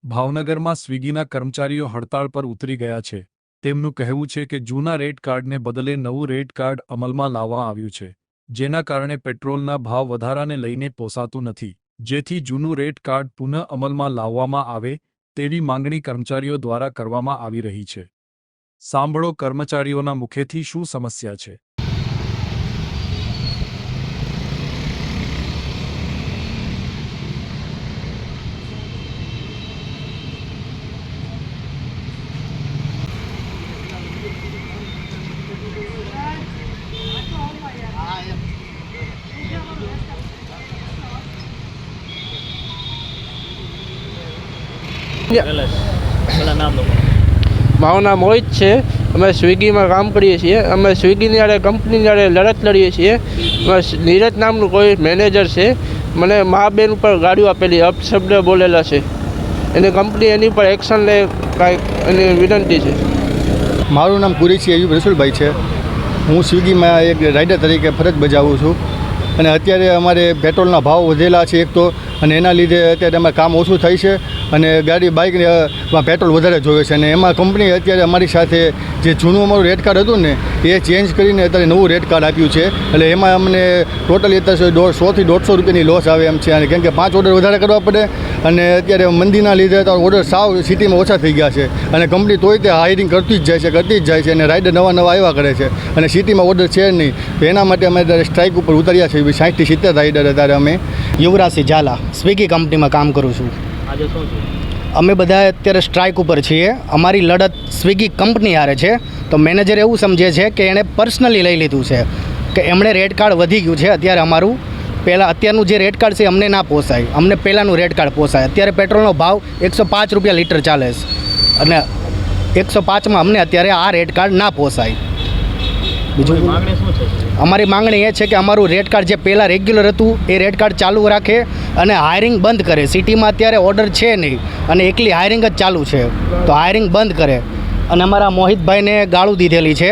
ભાવનગરમાં સ્વિગીના કર્મચારીઓ હડતાળ પર ઉતરી ગયા છે। તેમનું કહેવું છે કે જૂના રેટ કાર્ડને બદલે નવું રેટ કાર્ડ અમલમાં લાવવામાં આવ્યું છે, જેના કારણે પેટ્રોલના ભાવ વધારાને લઈને પોસાતું નથી, જેથી જૂનું રેટ કાર્ડ પુનઃ અમલમાં લાવવામાં આવે તેવી માંગણી કર્મચારીઓ દ્વારા કરવામાં આવી રહી છે। સાંભળો કર્મચારીઓના મુખેથી શું સમસ્યા છે। મારું નામ મોહિત છે। અમે સ્વિગીમાં કામ કરીએ છીએ। અમે સ્વિગીની જોડે કંપનીની જોડે લડત લડીએ છીએ। નીરજ નામનું કોઈ મેનેજર છે, મને મા બેન ઉપર ગાડીઓ આપેલી, અપશબ્દ બોલેલા છે। એને કંપની એની ઉપર એક્શન લે, કાંઈક એની વિનંતી છે। મારું નામ કુરેશી અયુબ રસુલભાઈ છે। હું સ્વિગીમાં એક રાઇડર તરીકે ફરજ બજાવું છું અને અત્યારે અમારે પેટ્રોલના ભાવ વધેલા છે એક તો, અને એના લીધે અત્યારે અમારે કામ ઓછું થાય છે અને બાઇકમાં પેટ્રોલ વધારે જોવે છે। અને એમાં કંપનીએ અત્યારે અમારી સાથે જે જૂનું અમારું રેટ કાર્ડ હતું ને એ ચેન્જ કરીને અત્યારે નવું રેટ કાર્ડ આપ્યું છે। એટલે એમાં અમને ટોટલી અત્યારે 100 થી 150 રૂપિયાની લોસ આવે એમ છે, અને કેમ કે 5 ઓર્ડર વધારે કરવા પડે અને અત્યારે મંદીના લીધે તો ઓર્ડર સાવ સિટીમાં ઓછા થઈ ગયા છે અને કંપની તોય તે હાયરિંગ કરતી જ જાય છે અને રાઇડર નવા આવ્યા કરે છે અને સિટીમાં ઓર્ડર છે નહીં, તો એના માટે અમે અત્યારે સ્ટ્રાઇક ઉપર ઉતર્યા છે। 60 થી 70 રાઇડર અત્યારે અમે। યુવરાજસિંહ ઝાલા સ્વિગી કંપનીમાં કામ કરું છું। આજે શું છે? અમે બધા અત્યારે સ્ટ્રાઇક ઉપર છીએ। અમારી લડત સ્વિગી કંપની હારે છે, તો મેનેજર એવું સમજે છે કે એણે પર્સનલી લઈ લીધું છે, કે એમણે રેટ કાર્ડ વધી ગયું છે। અત્યારે અમારું અત્યારનું જે રેટ કાર્ડ છે અમને ના પોસાય, અમને પહેલાંનું રેટ કાર્ડ પોસાય। અત્યારે પેટ્રોલનો ભાવ 105 રૂપિયા લીટર ચાલે છે અને 105માં અમને અત્યારે આ રેટ કાર્ડ ના પોસાય। બીજું માંગણી શું છે? અમારી માંગણી એ છે કે અમારું રેટ કાર્ડ જે પહેલાં રેગ્યુલર હતું એ રેટ કાર્ડ ચાલુ રાખે અને હાયરિંગ બંધ કરે। સિટીમાં અત્યારે ઓર્ડર છે નહીં અને એકલી હાયરિંગ જ ચાલુ છે, તો હાયરિંગ બંધ કરે। અને અમારા મોહિતભાઈને ગાળું દીધેલી છે